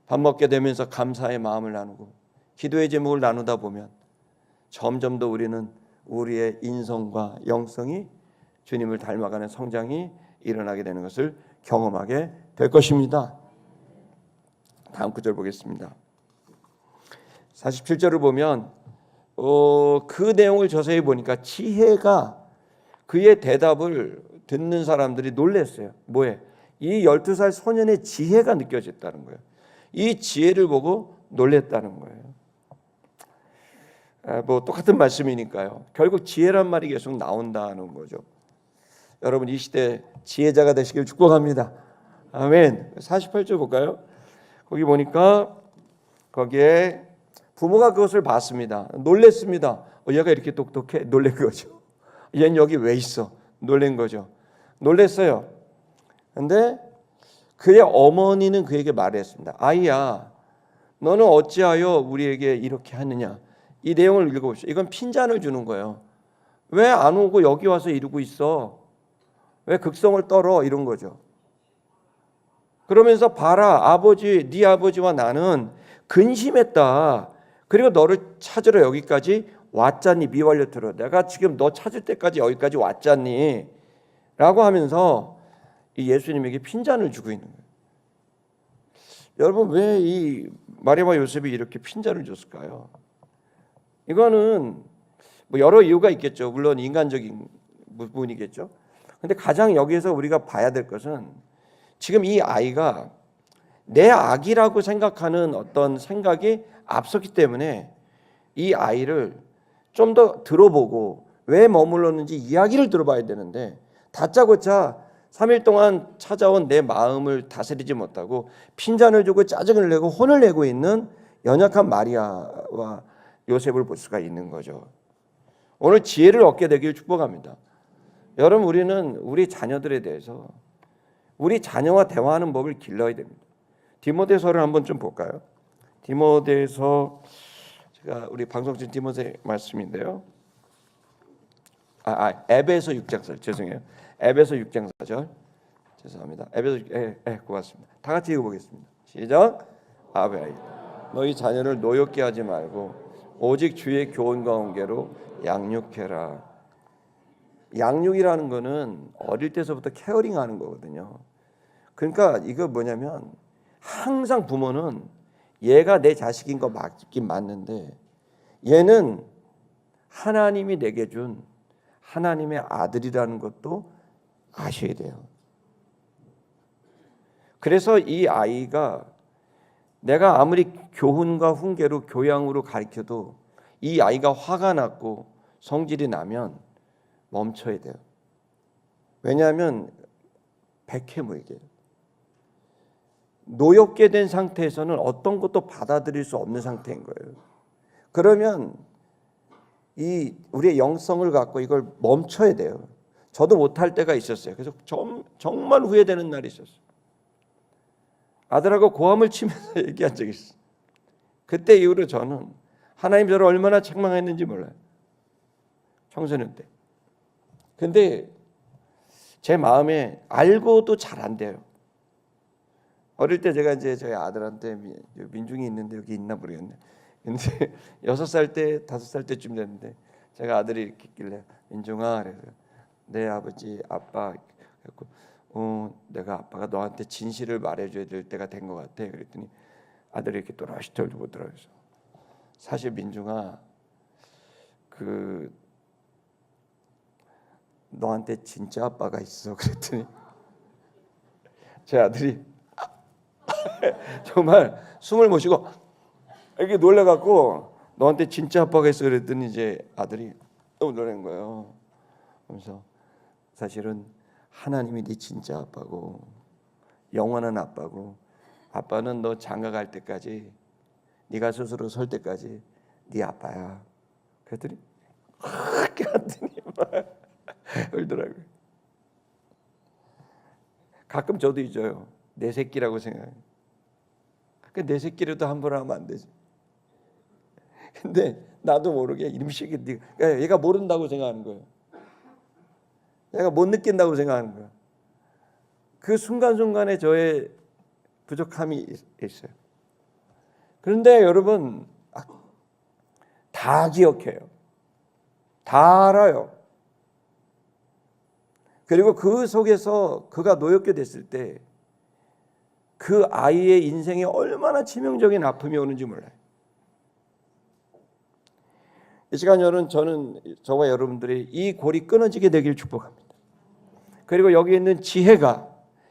밥 먹게 되면서 감사의 마음을 나누고 기도의 제목을 나누다 보면 점점 더 우리는 우리의 인성과 영성이 주님을 닮아가는 성장이 일어나게 되는 것을 경험하게 될 것입니다. 다음 구절 보겠습니다. 47절을 보면 그 내용을 자세히 보니까 지혜가 그의 대답을 듣는 사람들이 놀랐어요. 뭐에? 이 12살 소년의 지혜가 느껴졌다는 거예요. 이 지혜를 보고 놀랐다는 거예요. 뭐 똑같은 말씀이니까요. 결국 지혜란 말이 계속 나온다는 거죠. 여러분 이 시대 지혜자가 되시길 축복합니다. 아멘. 48절 볼까요? 거기 보니까 거기에 부모가 그것을 봤습니다. 놀랬습니다. 얘가 이렇게 똑똑해? 놀란 거죠. 얘는 여기 왜 있어? 놀란 거죠. 놀랬어요. 그런데 그의 어머니는 그에게 말했습니다. 아이야, 너는 어찌하여 우리에게 이렇게 하느냐? 이 내용을 읽어보시죠. 이건 핀잔을 주는 거예요. 왜 안 오고 여기 와서 이러고 있어? 왜 극성을 떨어? 이런 거죠. 그러면서 봐라, 아버지, 네 아버지와 나는 근심했다. 그리고 너를 찾으러 여기까지 왔잖니. 미완료 들어. 내가 지금 너 찾을 때까지 여기까지 왔잖니. 라고 하면서 이 예수님에게 핀잔을 주고 있는 거예요. 여러분 왜 이 마리아와 요셉이 이렇게 핀잔을 줬을까요? 이거는 뭐 여러 이유가 있겠죠. 물론 인간적인 부분이겠죠. 근데 가장 여기에서 우리가 봐야 될 것은 지금 이 아이가 내 아기라고 생각하는 어떤 생각이 앞섰기 때문에 이 아이를 좀 더 들어보고 왜 머물렀는지 이야기를 들어봐야 되는데 다짜고짜 3일 동안 찾아온 내 마음을 다스리지 못하고 핀잔을 주고 짜증을 내고 혼을 내고 있는 연약한 마리아와 요셉을 볼 수가 있는 거죠. 오늘 지혜를 얻게 되길 축복합니다. 여러분 우리는 우리 자녀들에 대해서 우리 자녀와 대화하는 법을 길러야 됩니다. 디모데서를 한번 좀 볼까요? 디모데서 제가 우리 방송진 디모데 말씀인데요. 에베소 6장 4절 죄송해요. 에베소 6장 4절 죄송합니다. 에베소 고맙습니다. 다 같이 읽어보겠습니다. 시작. 아베 너희 자녀를 노엽게 하지 말고 오직 주의 교훈과 온계로 양육해라. 양육이라는 거는 어릴 때서부터 케어링하는 거거든요. 그러니까 이거 뭐냐면 항상 부모는 얘가 내 자식인 거 맞긴 맞는데 얘는 하나님이 내게 준 하나님의 아들이라는 것도 아셔야 돼요. 그래서 이 아이가 내가 아무리 교훈과 훈계로 교양으로 가르쳐도 이 아이가 화가 났고 성질이 나면 멈춰야 돼요. 왜냐하면 백해무익이에요. 노엽게 된 상태에서는 어떤 것도 받아들일 수 없는 상태인 거예요. 그러면 이 우리의 영성을 갖고 이걸 멈춰야 돼요. 저도 못할 때가 있었어요. 그래서 정말 후회되는 날이 있었어요. 아들하고 고함을 치면서 얘기한 적이 있어요. 그때 이후로 저는 하나님 저를 얼마나 책망했는지 몰라요. 청소년 때. 근데 제 마음에 알고도 잘 안 돼요. 어릴 때 제가 이제 저희 아들한테 민중이 있는데 여기 있나 모르겠네. 근데 6살 때 5살 때쯤 됐는데 제가 아들이 이렇게 있길래 민중아 그래서 내 아버지 아빠 그랬고 내가 아빠가 너한테 진실을 말해줘야 될 때가 된 것 같아. 그랬더니 아들이 이렇게 또라시 털고 보더라고요. 사실 민중아 너한테 진짜 아빠가 있어. 그랬더니 제 아들이 정말 숨을 못 쉬고 이렇게 놀래갖고 너한테 진짜 아빠가 있어. 그랬더니 이제 아들이 너무 놀란 거예요. 그러면서 사실은 하나님이 네 진짜 아빠고 영원한 아빠고, 아빠는 너 장가 갈 때까지, 네가 스스로 설 때까지 네 아빠야. 그랬더니 그렇게 하더니 막 울더라고요. 가끔 저도 잊어요. 내 새끼라고 생각해요. 내 새끼라도 함부로 하면 안 되지. 근데 나도 모르게 이름식이 얘가 모른다고 생각하는 거예요. 얘가 못 느낀다고 생각하는 거예요. 그 순간순간에 저의 부족함이 있어요. 그런데 여러분 다 기억해요. 다 알아요. 그리고 그 속에서 그가 노엽게 됐을 때 그 아이의 인생에 얼마나 치명적인 아픔이 오는지 몰라요. 이 시간 저는 저와 여러분들이 이 골이 끊어지게 되길 축복합니다. 그리고 여기 있는 지혜가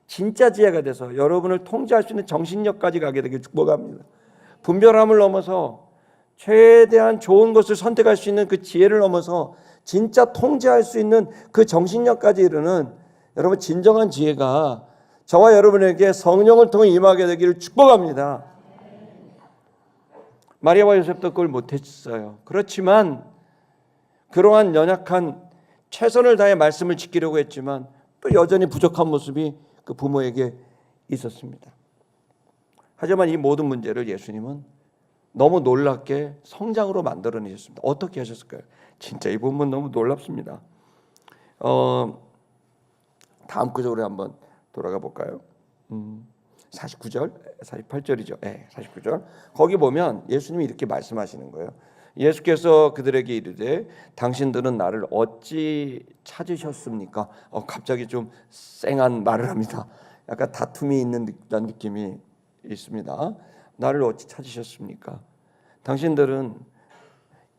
진짜 지혜가 돼서 여러분을 통제할 수 있는 정신력까지 가게 되길 축복합니다. 분별함을 넘어서 최대한 좋은 것을 선택할 수 있는 그 지혜를 넘어서 진짜 통제할 수 있는 그 정신력까지 이르는 여러분 진정한 지혜가 저와 여러분에게 성령을 통해 임하게 되기를 축복합니다. 마리아와 요셉도 그걸 못했어요. 그렇지만 그러한 연약한 최선을 다해 말씀을 지키려고 했지만 또 여전히 부족한 모습이 그 부모에게 있었습니다. 하지만 이 모든 문제를 예수님은 너무 놀랍게 성장으로 만들어내셨습니다. 어떻게 하셨을까요? 진짜 이 부분 너무 놀랍습니다. 다음 구절에 한번 돌아가 볼까요? 49절, 48절이죠. 네, 49절. 거기 보면 예수님이 이렇게 말씀하시는 거예요. 예수께서 그들에게 이르되 당신들은 나를 어찌 찾으셨습니까? 갑자기 좀 쌩한 말을 합니다. 약간 다툼이 있는 느낌이 있습니다. 나를 어찌 찾으셨습니까? 당신들은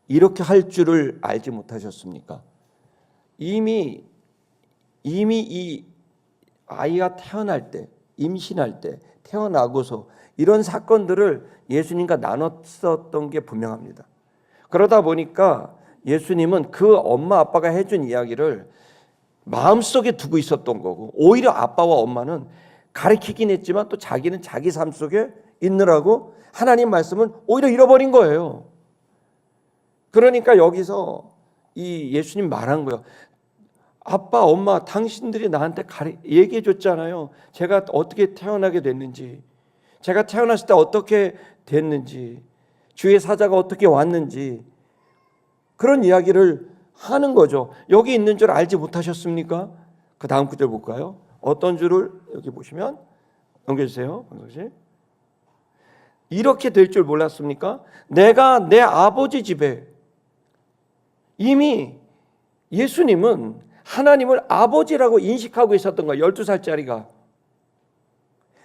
이렇게 할 줄을 알지 못하셨습니까? 이미 이 아이가 태어날 때, 임신할 때, 태어나고서 이런 사건들을 예수님과 나눴었던 게 분명합니다. 그러다 보니까 예수님은 그 엄마 아빠가 해준 이야기를 마음속에 두고 있었던 거고, 오히려 아빠와 엄마는 가르치긴 했지만 또 자기는 자기 삶 속에 있느라고 하나님 말씀을 오히려 잃어버린 거예요. 그러니까 여기서 이 예수님 말한 거예요. 아빠, 엄마, 당신들이 나한테 얘기해 줬잖아요. 제가 어떻게 태어나게 됐는지, 제가 태어났을 때 어떻게 됐는지, 주의 사자가 어떻게 왔는지 그런 이야기를 하는 거죠. 여기 있는 줄 알지 못하셨습니까? 그 다음 구절 볼까요? 어떤 줄을 여기 보시면 넘겨주세요. 방송씨. 이렇게 될 줄 몰랐습니까? 내가 내 아버지 집에 이미 예수님은 하나님을 아버지라고 인식하고 있었던 거예요. 12살짜리가.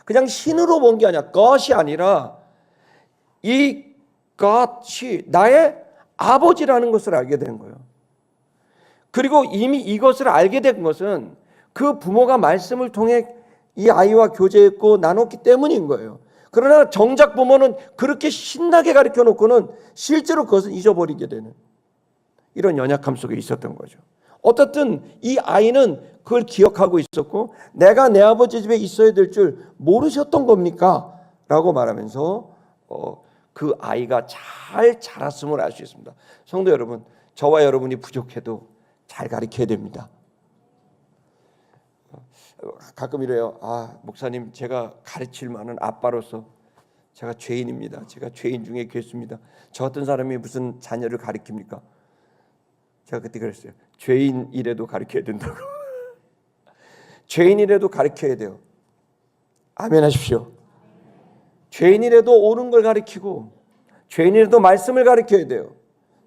그냥 신으로 본 게 아니라 것이 아니라 이 것이 나의 아버지라는 것을 알게 된 거예요. 그리고 이미 이것을 알게 된 것은 그 부모가 말씀을 통해 이 아이와 교제했고 나눴기 때문인 거예요. 그러나 정작 부모는 그렇게 신나게 가르쳐 놓고는 실제로 그것을 잊어버리게 되는 이런 연약함 속에 있었던 거죠. 어떻든 이 아이는 그걸 기억하고 있었고 내가 내 아버지 집에 있어야 될 줄 모르셨던 겁니까? 라고 말하면서 그 아이가 잘 자랐음을 알 수 있습니다. 성도 여러분, 저와 여러분이 부족해도 잘 가르쳐야 됩니다. 가끔 이래요. 목사님, 제가 가르칠 만한 아빠로서 제가 죄인입니다. 제가 죄인 중에 괴수입니다. 저 같은 사람이 무슨 자녀를 가르칩니까? 제가 그때 그랬어요. 죄인이라도 가르쳐야 된다고. 죄인이라도 가르쳐야 돼요. 아멘 하십시오. 죄인이라도 옳은 걸 가르치고 죄인이라도 말씀을 가르쳐야 돼요.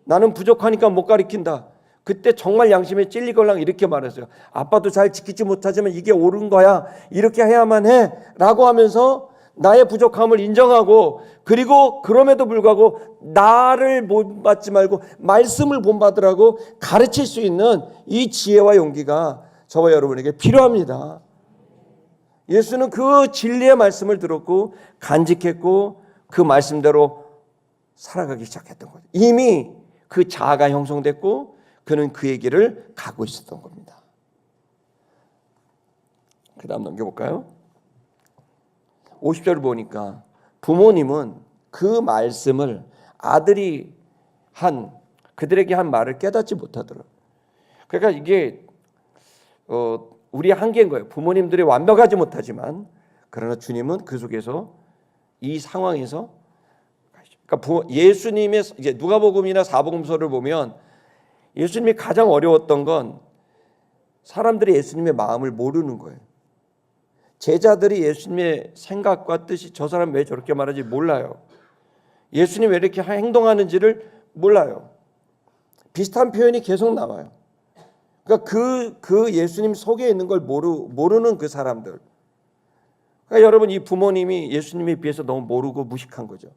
나는 부족하니까 못 가르친다. 그때 정말 양심에 찔리걸랑 이렇게 말했어요. 아빠도 잘 지키지 못하지만 이게 옳은 거야. 이렇게 해야만 해. 라고 하면서 나의 부족함을 인정하고 그리고 그럼에도 불구하고 나를 본받지 말고 말씀을 본받으라고 가르칠 수 있는 이 지혜와 용기가 저와 여러분에게 필요합니다. 예수는 그 진리의 말씀을 들었고 간직했고 그 말씀대로 살아가기 시작했던 거죠. 이미 그 자아가 형성됐고 그는 그의 길을 가고 있었던 겁니다. 그 다음 넘겨볼까요? 50절을 보니까 부모님은 그 말씀을 아들이 그들에게 한 말을 깨닫지 못하더라. 그러니까 이게 우리의 한계인 거예요. 부모님들이 완벽하지 못하지만 그러나 주님은 그 속에서 이 상황에서 그러니까 예수님의 이제 누가복음이나 사복음서를 보면 예수님이 가장 어려웠던 건 사람들이 예수님의 마음을 모르는 거예요. 제자들이 예수님의 생각과 뜻이 저 사람 왜 저렇게 말하지 몰라요. 예수님 왜 이렇게 행동하는지를 몰라요. 비슷한 표현이 계속 나와요. 그러니까 그 예수님 속에 있는 걸 모르는 그 사람들. 그러니까 여러분 이 부모님이 예수님에 비해서 너무 모르고 무식한 거죠.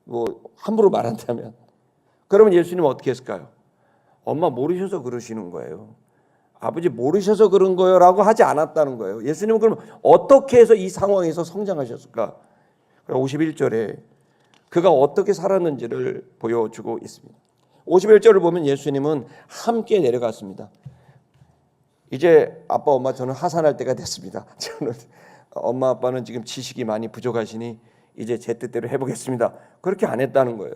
뭐 함부로 말한다면. 그러면 예수님은 어떻게 했을까요? 엄마 모르셔서 그러시는 거예요. 아버지 모르셔서 그런 거요라고 하지 않았다는 거예요. 예수님은 그럼 어떻게 해서 이 상황에서 성장하셨을까? 51절에 그가 어떻게 살았는지를 보여주고 있습니다. 51절을 보면 예수님은 함께 내려갔습니다. 이제 아빠 엄마 저는 하산할 때가 됐습니다. 저는 엄마 아빠는 지금 지식이 많이 부족하시니 이제 제 뜻대로 해보겠습니다. 그렇게 안 했다는 거예요.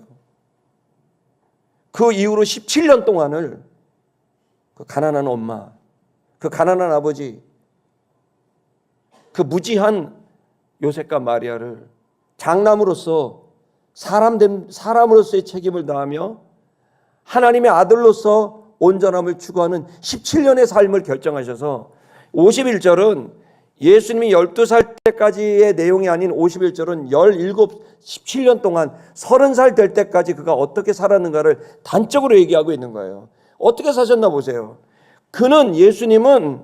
그 이후로 17년 동안을 그 가난한 엄마, 그 가난한 아버지, 그 무지한 요셉과 마리아를 장남으로서 사람으로서의 책임을 다하며 하나님의 아들로서 온전함을 추구하는 17년의 삶을 결정하셔서 51절은 예수님이 12살 때까지의 내용이 아닌 51절은 17년 동안 30살 될 때까지 그가 어떻게 살았는가를 단적으로 얘기하고 있는 거예요. 어떻게 사셨나 보세요. 예수님은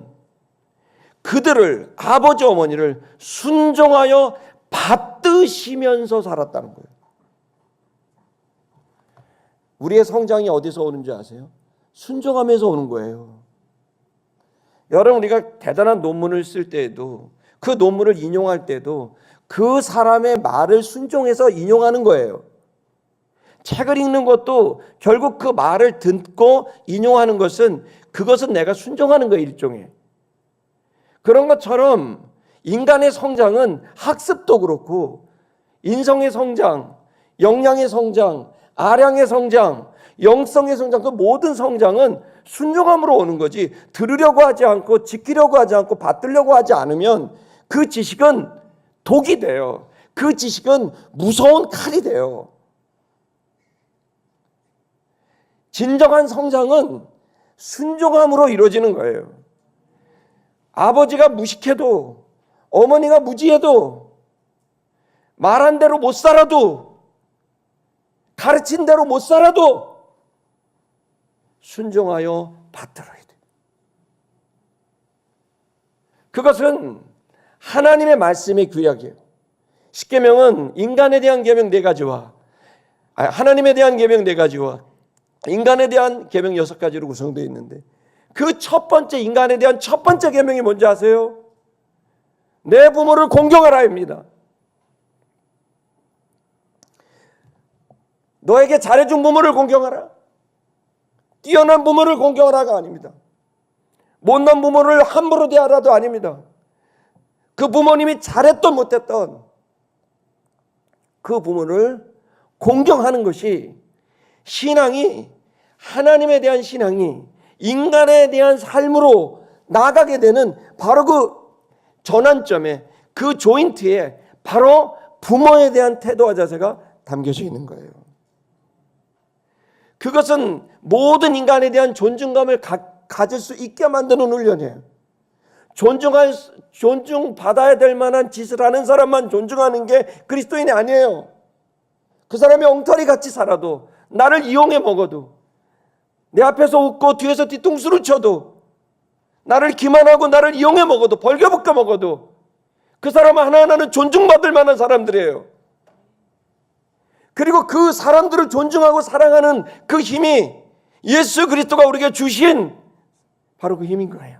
그들을 아버지 어머니를 순종하여 받드시면서 살았다는 거예요. 우리의 성장이 어디서 오는지 아세요? 순종하면서 오는 거예요. 여러분 우리가 대단한 논문을 쓸 때에도 그 논문을 인용할 때도 그 사람의 말을 순종해서 인용하는 거예요. 책을 읽는 것도 결국 그 말을 듣고 인용하는 그것은 내가 순종하는 거예요. 일종의. 그런 것처럼 인간의 성장은 학습도 그렇고 인성의 성장, 역량의 성장, 아량의 성장, 영성의 성장, 그 모든 성장은 순종함으로 오는 거지 들으려고 하지 않고 지키려고 하지 않고 받들려고 하지 않으면 그 지식은 독이 돼요. 그 지식은 무서운 칼이 돼요. 진정한 성장은 순종함으로 이루어지는 거예요. 아버지가 무식해도 어머니가 무지해도 말한 대로 못 살아도 가르친 대로 못 살아도 순종하여 받들어야 돼. 그것은 하나님의 말씀의 규약이에요. 십계명은 인간에 대한 계명 4가지와 하나님에 대한 계명 4가지와 인간에 대한 계명 6가지로 구성되어 있는데 그 첫 번째 인간에 대한 첫 번째 계명이 뭔지 아세요? 내 부모를 공경하라입니다. 너에게 잘해준 부모를 공경하라. 뛰어난 부모를 공경하라가 아닙니다. 못난 부모를 함부로 대하라도 아닙니다. 그 부모님이 잘했던 못했던 그 부모를 공경하는 것이 신앙이 하나님에 대한 신앙이 인간에 대한 삶으로 나아가게 되는 바로 그 전환점에 그 조인트에 바로 부모에 대한 태도와 자세가 담겨져 있는 거예요. 그것은 모든 인간에 대한 존중감을 가질 수 있게 만드는 훈련이에요. 존중받아야 될 만한 짓을 하는 사람만 존중하는 게 그리스도인이 아니에요. 그 사람이 엉터리 같이 살아도 나를 이용해 먹어도 내 앞에서 웃고 뒤에서 뒤통수를 쳐도 나를 기만하고 나를 이용해 먹어도 벌겨벗겨 먹어도 그 사람은 하나하나는 존중받을 만한 사람들이에요. 그리고 그 사람들을 존중하고 사랑하는 그 힘이 예수 그리스도가 우리에게 주신 바로 그 힘인 거예요.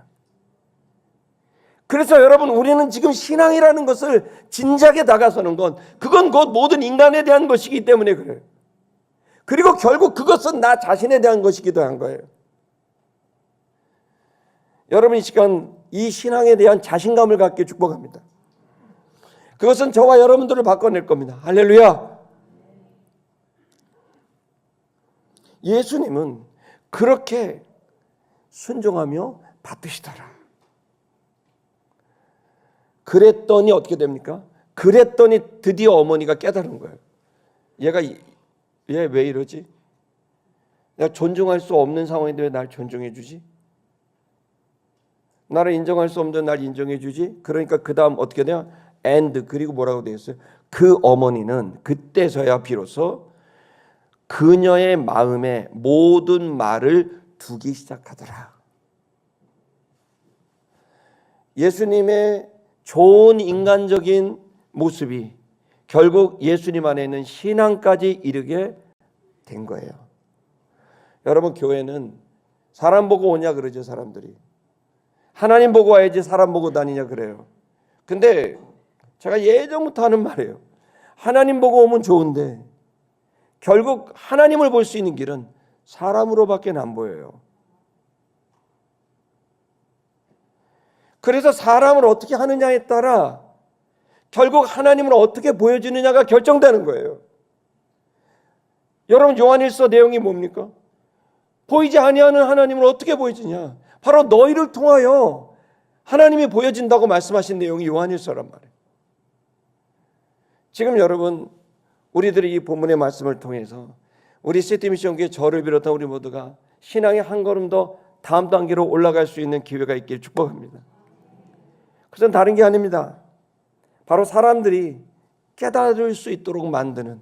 그래서 여러분 우리는 지금 신앙이라는 것을 진지하게 다가서는 그건 곧 모든 인간에 대한 것이기 때문에 그래요. 그리고 결국 그것은 나 자신에 대한 것이기도 한 거예요. 여러분 이 시간 이 신앙에 대한 자신감을 갖게 축복합니다. 그것은 저와 여러분들을 바꿔낼 겁니다. 할렐루야. 예수님은 그렇게 순종하며 받으시더라. 그랬더니 어떻게 됩니까? 그랬더니 드디어 어머니가 깨달은 거예요. 얘 왜 이러지? 내가 존중할 수 없는 상황인데 왜 날 존중해 주지? 나를 인정할 수 없는데 날 인정해 주지? 그러니까 그 다음 어떻게 돼요? and 그리고 뭐라고 되어 있어요? 그 어머니는 그때서야 비로소 그녀의 마음에 모든 말을 두기 시작하더라. 예수님의 좋은 인간적인 모습이 결국 예수님 안에 있는 신앙까지 이르게 된 거예요. 여러분, 교회는 사람 보고 오냐 그러죠. 사람들이 하나님 보고 와야지 사람 보고 다니냐 그래요. 근데 제가 예전부터 하는 말이에요. 하나님 보고 오면 좋은데 결국 하나님을 볼 수 있는 길은 사람으로밖에 안 보여요. 그래서 사람을 어떻게 하느냐에 따라 결국 하나님을 어떻게 보여주느냐가 결정되는 거예요. 여러분, 요한일서 내용이 뭡니까? 보이지 아니하는 하나님을 어떻게 보여주냐? 바로 너희를 통하여 하나님이 보여진다고 말씀하신 내용이 요한일서란 말이에요. 지금 여러분, 우리들이 이 본문의 말씀을 통해서 우리 시티미션교회 저를 비롯한 우리 모두가 신앙의 한 걸음 더 다음 단계로 올라갈 수 있는 기회가 있길 축복합니다. 그것은 다른 게 아닙니다. 바로 사람들이 깨달을 수 있도록 만드는,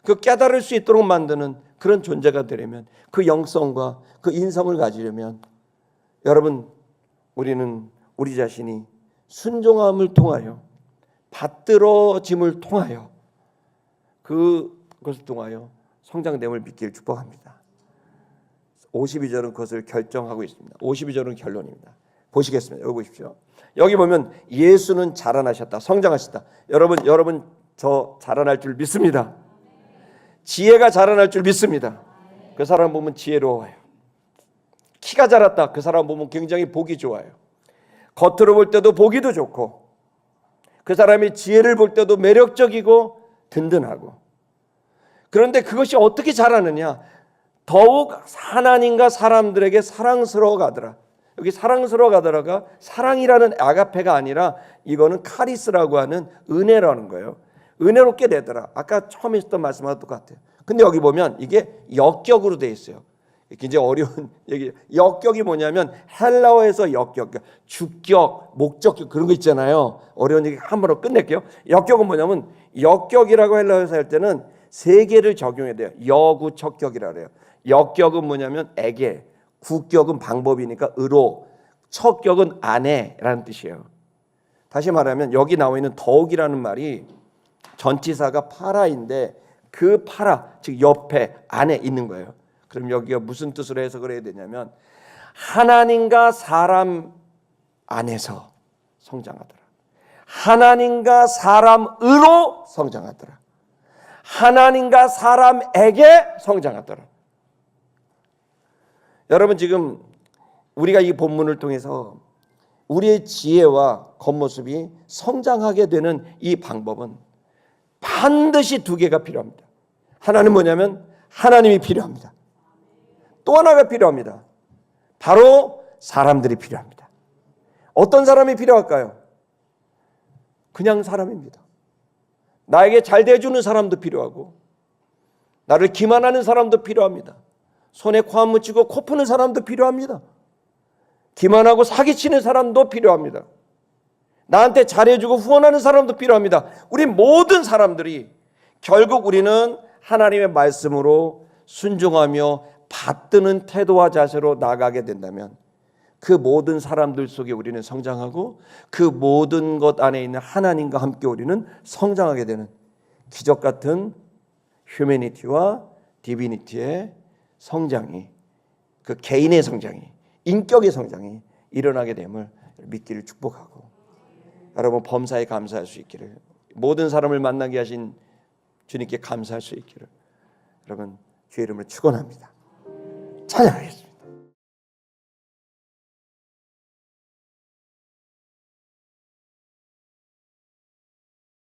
그 깨달을 수 있도록 만드는 그런 존재가 되려면, 그 영성과 그 인성을 가지려면 여러분, 우리는 우리 자신이 순종함을 통하여, 받들어짐을 통하여, 그것을 통하여 성장됨을 믿기를 축복합니다. 52절은 그것을 결정하고 있습니다. 52절은 결론입니다. 보시겠습니다. 여기 보십시오. 여기 보면 예수는 자라나셨다, 성장하셨다. 여러분 저 자라날 줄 믿습니다. 지혜가 자라날 줄 믿습니다. 그 사람 보면 지혜로워요. 키가 자랐다, 그 사람 보면 굉장히 보기 좋아요. 겉으로 볼 때도 보기도 좋고, 그 사람이 지혜를 볼 때도 매력적이고 든든하고. 그런데 그것이 어떻게 자라느냐? 더욱 하나님과 사람들에게 사랑스러워 가더라. 여기 사랑스러워 가더라가 사랑이라는 아가페가 아니라 이거는 카리스라고 하는 은혜라는 거예요. 은혜롭게 되더라. 아까 처음에 했던 말씀하고 똑같아요. 근데 여기 보면 이게 역격으로 되어 있어요. 굉장히 어려운 얘기. 역격이 뭐냐면 헬라어에서 역격, 주격, 목적격 그런 거 있잖아요. 어려운 얘기 한 번으로 끝낼게요. 역격은 뭐냐면, 역격이라고 헬라어에서 할 때는 세 개를 적용해야 돼요. 여구척격이라고 해요. 역격은 뭐냐면 에게, 구격은 방법이니까 의로, 척격은 안에라는 뜻이에요. 다시 말하면 여기 나와 있는 더욱이라는 말이 전치사가 파라인데 그 파라, 즉 옆에, 안에 있는 거예요. 그럼 여기가 무슨 뜻으로 해석을 해야 되냐면 하나님과 사람 안에서 성장하더라. 하나님과 사람으로 성장하더라. 하나님과 사람에게 성장하더라. 여러분, 지금 우리가 이 본문을 통해서 우리의 지혜와 겉모습이 성장하게 되는 이 방법은 반드시 두 개가 필요합니다. 하나는 뭐냐면 하나님이 필요합니다. 또 하나가 필요합니다. 바로 사람들이 필요합니다. 어떤 사람이 필요할까요? 그냥 사람입니다. 나에게 잘 대해주는 사람도 필요하고, 나를 기만하는 사람도 필요합니다. 손에 코 안 묻히고 코 푸는 사람도 필요합니다. 기만하고 사기치는 사람도 필요합니다. 나한테 잘해주고 후원하는 사람도 필요합니다. 우리 모든 사람들이 결국 우리는 하나님의 말씀으로 순종하며 받드는 태도와 자세로 나가게 된다면 그 모든 사람들 속에 우리는 성장하고, 그 모든 것 안에 있는 하나님과 함께 우리는 성장하게 되는 기적 같은 휴머니티와 디비니티의 성장이, 그 개인의 성장이, 인격의 성장이 일어나게 됨을 믿기를 축복하고, 여러분 범사에 감사할 수 있기를, 모든 사람을 만나게 하신 주님께 감사할 수 있기를 여러분 주의 이름으로 축원합니다. 찬양하겠습니다.